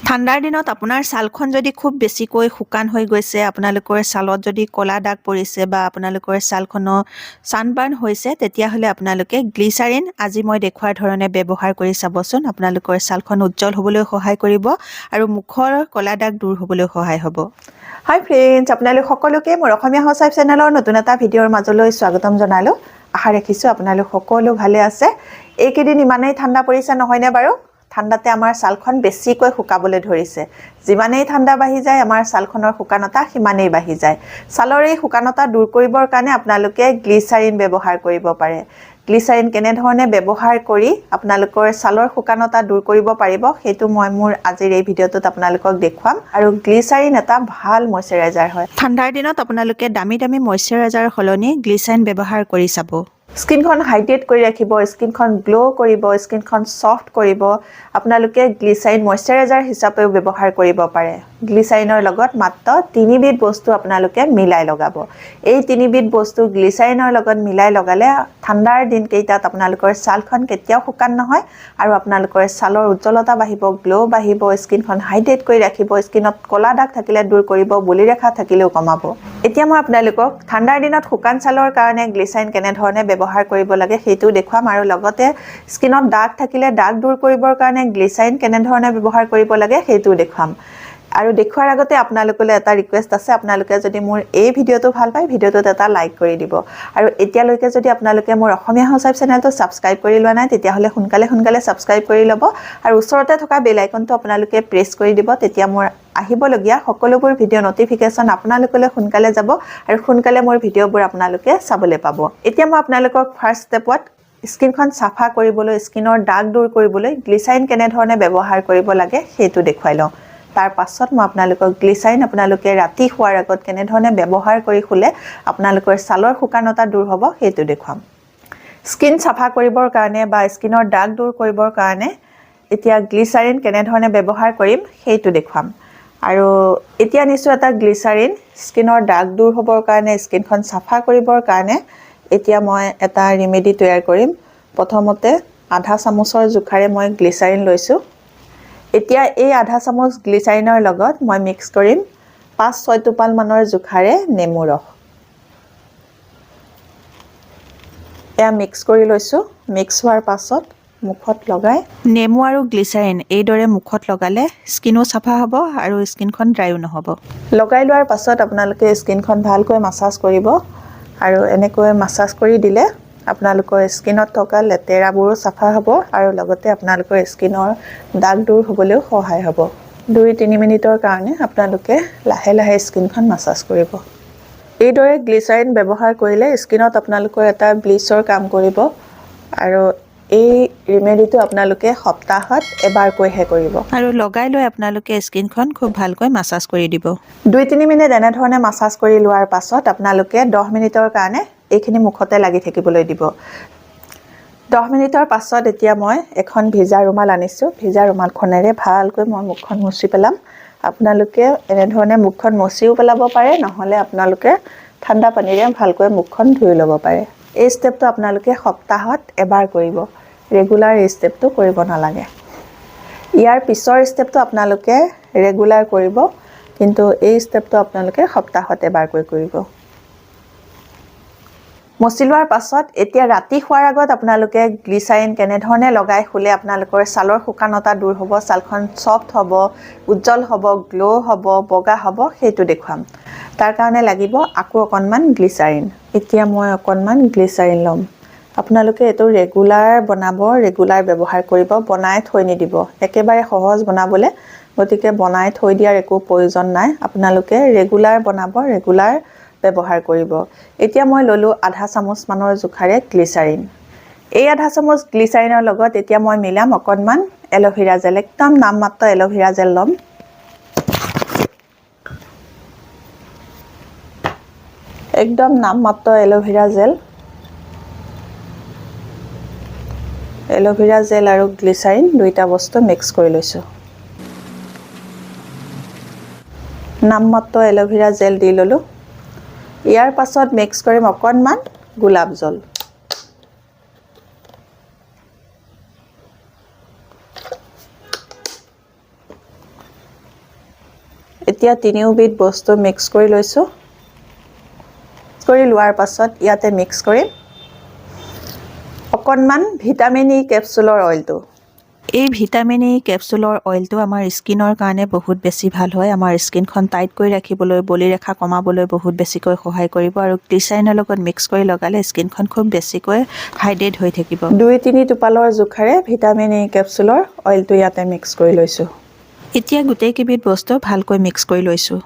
ঠাণ্ডাৰ দিনত আপোনাৰ ছালখন যদি খুব বেছিকৈ শুকান হৈ গৈছে, আপোনালোকৰ ছালত যদি ক'লা দাগ পৰিছে বা আপোনালোকৰ ছালখনৰ ছানবাৰ্ণ হৈছে, তেতিয়াহ'লে আপোনালোকে গ্লিচাৰিন আজি মই দেখুওৱাৰ ধৰণে ব্যৱহাৰ কৰি চাবচোন। আপোনালোকৰ ছালখন উজ্জ্বল হ'বলৈ সহায় কৰিব আৰু মুখৰ ক'লা দাগ দূৰ হ'বলৈ সহায় হ'ব। হাই ফ্ৰেণ্ডছ, আপোনালোক সকলোকে মোৰ অসমীয়া হাউচ ৱাইফ চেনেলৰ নতুন এটা ভিডিঅ'ৰ মাজলৈ স্বাগতম জনালোঁ। আশা ৰাখিছোঁ আপোনালোক সকলো ভালে আছে। এইকেইদিন ইমানেই ঠাণ্ডা পৰিছে নহয়নে বাৰু? ঠাণ্ডাতে আমাৰ ছালখন বেছিকৈ শুকাবলৈ ধৰিছে। যিমানেই ঠাণ্ডা বাঢ়ি যায়, আমাৰ ছালখনৰ শুকানতা সিমানেই বাঢ়ি যায়। ছালৰ এই শুকানতা দূৰ কৰিবৰ কাৰণে আপোনালোকে গ্লিচাৰিন ব্যৱহাৰ কৰিব পাৰে। গ্লিচাৰিন কেনেধৰণে ব্যৱহাৰ কৰি আপোনালোকৰ ছালৰ শুকানতা দূৰ কৰিব পাৰিব, সেইটো মই মোৰ আজিৰ এই ভিডিঅ'টোত আপোনালোকক দেখুৱাম। আৰু গ্লিচাৰিন এটা ভাল ময়শ্চাৰাইজাৰ হয়। ঠাণ্ডাৰ দিনত আপোনালোকে দামী দামী ময়শ্চাৰাইজাৰৰ সলনি গ্লিচাৰিন ব্যৱহাৰ কৰি চাব। স্কিনখন হাইড্ৰেট কৰি ৰাখিব, স্কিনখন গ্ল' কৰিব, স্কিনখন ছফ্ট কৰিব। আপোনালোকে গ্লিচাৰিন ময়শ্চাৰাইজাৰ হিচাপেও ব্যৱহাৰ কৰিব পাৰে। গ্লিচাৰিনৰ লগত মাত্ৰ 3 বিধ বস্তু আপোনালোকে মিলাই লগাব। এই 3 বিধ বস্তু গ্লিচাৰিনৰ লগত মিলাই লগালে ঠাণ্ডাৰ দিনকেইটাত আপোনালোকৰ ছালখন কেতিয়াও শুকান নহয় আৰু আপোনালোকৰ ছালৰ উজ্জ্বলতা বাঢ়িব, গ্ল' বাঢ়িব, স্কিনখন হাইড্ৰেট কৰি ৰাখিব, স্কিনত ক'লা দাগ থাকিলে দূৰ কৰিব, বলি ৰেখা থাকিলেও কমাব। এতিয়া মই আপোনালোকক ঠাণ্ডাৰ দিনত শুকান ছালৰ কাৰণে গ্লিচাৰিন কেনেধৰণে ব্যৱহাৰ কৰিব লাগে সেইটো দেখুৱাম আৰু লগতে স্কিনত দাগ থাকিলে দাগ দূৰ কৰিবৰ কাৰণে গ্লিচাৰিন কেনেধৰণে ব্যৱহাৰ কৰিব লাগে সেইটোও দেখুৱাম। আৰু দেখুৱাৰ আগতে আপোনালোকলৈ এটা ৰিকুৱেষ্ট আছে, আপোনালোকে যদি মোৰ এই ভিডিঅ'টো ভাল পায়, ভিডিঅ'টোত এটা লাইক কৰি দিব। আৰু এতিয়ালৈকে যদি আপোনালোকে মোৰ অসমীয়া হাউচ ৱাইফ চেনেলটো ছাবস্ক্ৰাইব কৰি লোৱা নাই, তেতিয়াহ'লে সোনকালে ছাবস্ক্ৰাইব কৰি ল'ব আৰু ওচৰতে থকা বেল আইকনটো আপোনালোকে প্ৰেছ কৰি দিব। তেতিয়া মোৰ আহিবলগীয়া সকলোবোৰ ভিডিঅ' নটিফিকেশ্যন আপোনালোকলৈ সোনকালে যাব আৰু সোনকালে মোৰ ভিডিঅ'বোৰ আপোনালোকে চাবলৈ পাব। এতিয়া মই আপোনালোকক ফাৰ্ষ্ট ষ্টেপত স্কিনখন চাফা কৰিবলৈ, স্কিনৰ দাগ দূৰ কৰিবলৈ গ্লিচাৰিন কেনেধৰণে ব্যৱহাৰ কৰিব লাগে সেইটো দেখুৱাই লওঁ। তাৰ পাছত মই আপোনালোকক গ্লিচাৰিন আপোনালোকে ৰাতি শোৱাৰ আগত কেনেধৰণে ব্যৱহাৰ কৰি শুলে আপোনালোকৰ ছালৰ শুকানতা দূৰ হ'ব সেইটো দেখুৱাম। স্কিন চাফা কৰিবৰ কাৰণে বা স্কিনৰ দাগ দূৰ কৰিবৰ কাৰণে এতিয়া গ্লিচাৰিন কেনেধৰণে ব্যৱহাৰ কৰিম সেইটো দেখুৱাম। আৰু এতিয়া নিশ্চয় এটা গ্লিচাৰিন স্কিনৰ দাগ দূৰ হ'বৰ কাৰণে, স্কিনখন চাফা কৰিবৰ কাৰণে এতিয়া মই এটা ৰেমেডি তৈয়াৰ কৰিম। প্ৰথমতে আধা চামুচৰ জোখাৰে মই গ্লিচাৰিন লৈছোঁ। এতিয়া এই আধা চামুচ গ্লিচাৰিনৰ লগত মই মিক্স কৰিম 5-6 টোপাল মানৰ জোখাৰে নেমু ৰস। এয়া মিক্স কৰি লৈছোঁ। মিক্স হোৱাৰ পাছত মুখত লগাই নেমু আৰু গ্লিচাৰিন এইদৰে মুখত লগালে স্কিনো চাফা হ'ব আৰু স্কিনখন ড্ৰাইও নহ'ব। লগাই লোৱাৰ পাছত আপোনালোকে স্কিনখন ভালকৈ মাছাজ কৰিব আৰু এনেকৈ মাছাজ কৰি দিলে আপোনালোকৰ স্কিনত থকা লেতেৰাবোৰো চাফা হ'ব আৰু লগতে আপোনালোকৰ স্কিনৰ দাগ দূৰ হ'বলৈও সহায় হ'ব। 2-3 মিনিটৰ কাৰণে আপোনালোকে লাহে লাহে স্কিনখন মাছাজ কৰিব। এইদৰে গ্লিচাৰিন ব্যৱহাৰ কৰিলে স্কিনত আপোনালোকৰ এটা ব্লিচৰ কাম কৰিব আৰু এই ৰেমেডিটো আপোনালোকে সপ্তাহত এবাৰকৈহে কৰিব। আৰু লগাই লৈ আপোনালোকে স্কিনখন খুব ভালকৈ মাছাজ কৰি দিব। 2-3 মিনিট এনেধৰণে মাছাজ কৰি লোৱাৰ পাছত আপোনালোকে 10 মিনিটৰ কাৰণে এইখিনি মুখতে লাগি থাকিবলৈ দিব। 10 মিনিটৰ পাছত এতিয়া মই এখন ভিজা ৰুমাল আনিছোঁ। ভিজা ৰুমালখনেৰে ভালকৈ মই মুখখন মুচি পেলাম। আপোনালোকে এনেধৰণে মুখখন মুচিও পেলাব পাৰে, নহ'লে আপোনালোকে ঠাণ্ডা পানীৰে ভালকৈ মুখখন ধুই ল'ব পাৰে। এই ষ্টেপটো আপোনালোকে সপ্তাহত এবাৰ কৰিব। ৰেগুলাৰ এই ষ্টেপটো কৰিব নালাগে। ইয়াৰ পিছৰ ষ্টেপটো আপোনালোকে ৰেগুলাৰ কৰিব, কিন্তু এই ষ্টেপটো আপোনালোকে সপ্তাহত এবাৰকৈ কৰিব। মচি লোৱাৰ পাছত এতিয়া ৰাতি শোৱাৰ আগত আপোনালোকে গ্লিচাৰিন কেনেধৰণে লগাই শুলে আপোনালোকৰ ছালৰ শুকানতা দূৰ হ'ব, ছালখন ছফ্ট হ'ব, উজ্জ্বল হ'ব, গ্ল' হ'ব, বগা হ'ব সেইটো দেখুৱাম। তাৰ কাৰণে লাগিব আকৌ অকণমান গ্লিচাৰিন। এতিয়া মই অকণমান গ্লিচাৰিন ল'ম। আপোনালোকে এইটো ৰেগুলাৰ বনাব, ৰেগুলাৰ ব্যৱহাৰ কৰিব, বনাই থৈ নিদিব। একেবাৰে সহজ বনাবলৈ, গতিকে বনাই থৈ দিয়াৰ একো প্ৰয়োজন নাই। আপোনালোকে ৰেগুলাৰ বনাব, ৰেগুলাৰ ব্যৱহাৰ কৰিব। এতিয়া মই ল'লোঁ আধা চামুচ মানৰ জোখাৰে গ্লিচাৰিন। এই আধা চামুচ গ্লিচাৰিনৰ লগত এতিয়া মই মিলাম অকণমান এল'ভেৰা জেল, একদম নামমাত্ৰ এল'ভেৰা জেল ল'ম। একদম নামমাত্ৰ এল'ভেৰা জেল। এল'ভেৰা জেল আৰু গ্লিচাৰিন দুইটা বস্তু মিক্স কৰি লৈছোঁ। নামমাত্ৰ এল'ভেৰা জেল দি ল'লোঁ। ইয়াৰ পাছত মিক্স কৰিম অকণমান গোলাপ জল। এতিয়া তিনিওবিধ বস্তু মিক্স কৰি লৈছোঁ কৰি লোৱাৰ পাছত ইয়াতে মিক্স কৰিম অকণমান ভিটামিন ই কেপচুলৰ অইলটো এই ভিটামিন ই কেপচুলৰ অইলটো আমাৰ স্কিনৰ কাৰণে বহুত বেছি ভাল হয় আমাৰ স্কিনখন টাইট কৰি ৰাখিবলৈ বলিৰেখা কমাবলৈ বহুত বেছিকৈ সহায় কৰিব আৰু গ্লিচাৰিনৰ লগত মিক্স কৰি লগালে স্কিনখন খুব বেছিকৈ হাইড্ৰেট হৈ থাকিব 2-3 টোপালৰ জোখাৰে ভিটামিন ই কেপচুলৰ অইলটো ইয়াতে মিক্স কৰি লৈছোঁ এতিয়া গোটেইকেইবিধ বস্তু ভালকৈ মিক্স কৰি লৈছোঁ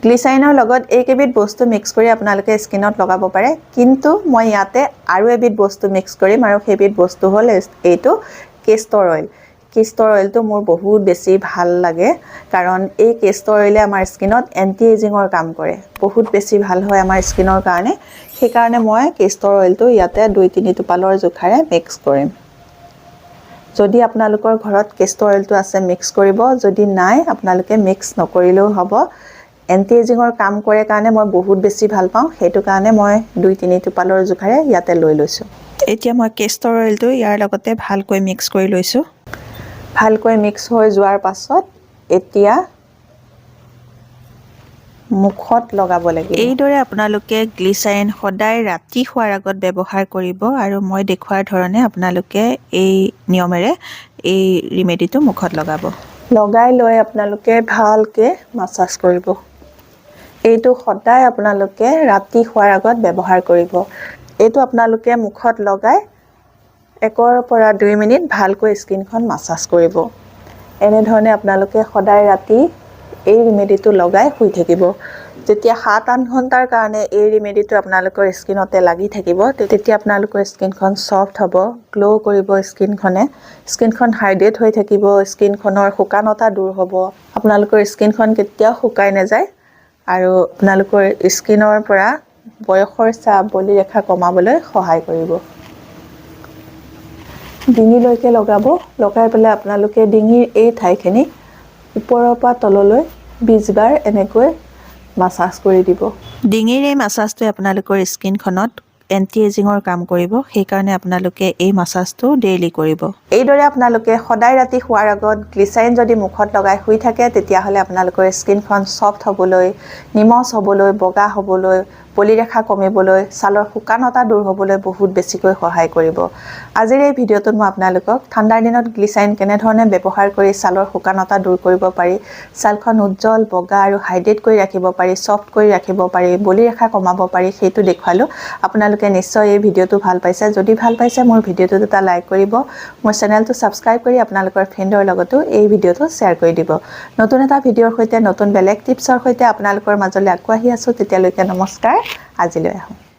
গ্লিচাৰিনৰ লগত এইকেইবিধ বস্তু মিক্স কৰি আপোনালোকে স্কিনত লগাব পাৰে কিন্তু মই ইয়াতে আৰু এবিধ বস্তু মিক্স কৰিম আৰু সেইবিধ বস্তু হ'ল এইটো কেষ্টৰ অইল কেষ্টৰ অইলটো মোৰ বহুত বেছি ভাল লাগে কাৰণ এই কেষ্টৰ অইলে আমাৰ স্কিনত এন্টি এজিঙৰ কাম কৰে বহুত বেছি ভাল হয় আমাৰ স্কিনৰ কাৰণে সেইকাৰণে মই কেষ্টৰ অইলটো ইয়াতে 2-3 টোপালৰ জোখাৰে মিক্স কৰিম যদি আপোনালোকৰ ঘৰত কেষ্টৰ অইলটো আছে মিক্স কৰিব যদি নাই আপোনালোকে মিক্স নকৰিলেও হ'ব এন্টি এজিঙৰ কাম কৰে কাৰণে মই বহুত বেছি ভাল পাওঁ সেইটো কাৰণে মই 2-3 টোপালৰ জোখাৰে ইয়াতে লৈ লৈছোঁ এতিয়া মই কেষ্টৰ অইলটো ইয়াৰ লগতে ভালকৈ মিক্স কৰি লৈছোঁ ভালকৈ মিক্স হৈ যোৱাৰ পাছত এতিয়া মুখত লগাব লাগিব এইদৰে আপোনালোকে গ্লিচাৰিন সদায় ৰাতি শোৱাৰ আগত ব্যৱহাৰ কৰিব আৰু মই দেখুৱাৰ ধৰণে আপোনালোকে এই নিয়মেৰে এই ৰিমেডিটো মুখত লগাব লগাই লৈ আপোনালোকে ভালকৈ মাছাজ কৰিব এইটো সদায় আপোনালোকে ৰাতি শোৱাৰ আগত ব্যৱহাৰ কৰিব এইটো আপোনালোকে মুখত লগাই 1 পৰা 2 মিনিট ভালকৈ স্কিনখন মাছাজ কৰিব এনেধৰণে আপোনালোকে সদায় ৰাতি এই ৰিমেডিটো লগাই শুই থাকিব যেতিয়া 7-8 ঘণ্টাৰ কাৰণে এই ৰিমেডিটো আপোনালোকৰ স্কিনতে লাগি থাকিব তেতিয়া আপোনালোকৰ স্কিনখন সফট হ'ব গ্লো কৰিব স্কিনখন হাইড্ৰেট হৈ থাকিব স্কিনখনৰ শুকানতা দূৰ হ'ব আপোনালোকৰ স্কিনখন কেতিয়াও শুকাই নাযায় আৰু আপোনালোকৰ স্কিনৰ পৰা বয়সৰ চাপ বলিৰেখা কমাবলৈ সহায় কৰিব ডিঙিলৈকে লগাব লগাই পেলাই আপোনালোকে ডিঙিৰ এই ঠাইখিনি ওপৰৰ পৰা তললৈ 20 বাৰ এনেকৈ মাছাজ কৰি দিব ডিঙিৰ এই মাছাজটোৱে আপোনালোকৰ স্কিনখনত এন্টি এজিঙৰ কাম কৰিব সেইকাৰণে আপোনালোকে এই মাছাজটো ডেইলি কৰিব এইদৰে আপোনালোকে সদায় ৰাতি শোৱাৰ আগত গ্লিচাৰিন যদি মুখত লগাই শুই থাকে তেতিয়াহ'লে আপোনালোকৰ স্কিনখন সফট হ'বলৈ নিমজ হ'বলৈ বগা হ'বলৈ বলিৰেখা কমিবলৈ ছালৰ শুকানতা দূৰ হ'বলৈ বহুত বেছিকৈ সহায় কৰিব আজিৰ এই ভিডিঅ'টোত মই আপোনালোকক ঠাণ্ডাৰ দিনত গ্লিচাৰিন কেনেধৰণে ব্যৱহাৰ কৰি ছালৰ শুকানতা দূৰ কৰিব পাৰি ছালখন উজ্জ্বল বগা আৰু হাইড্ৰেট কৰি ৰাখিব পাৰি সফট কৰি ৰাখিব পাৰি বলিৰেখা কমাব পাৰি সেইটো দেখুৱালোঁ আপোনালোকে নিশ্চয় এই ভিডিঅ'টো ভাল পাইছে যদি ভাল পাইছে মোৰ ভিডিঅ'টোত এটা লাইক কৰিব মোৰ চেনেলটো সাবস্ক্ৰাইব কৰি আপোনালোকৰ ফ্ৰেণ্ডৰ লগতো এই ভিডিঅ'টো শ্বেয়াৰ কৰি দিব নতুন এটা ভিডিঅ'ৰ সৈতে নতুন বেলেগ টিপছৰ সৈতে আপোনালোকৰ মাজলৈ আগবাঢ়ি আছোঁ তেতিয়ালৈকে নমস্কাৰ আজিলৈ আহোঁ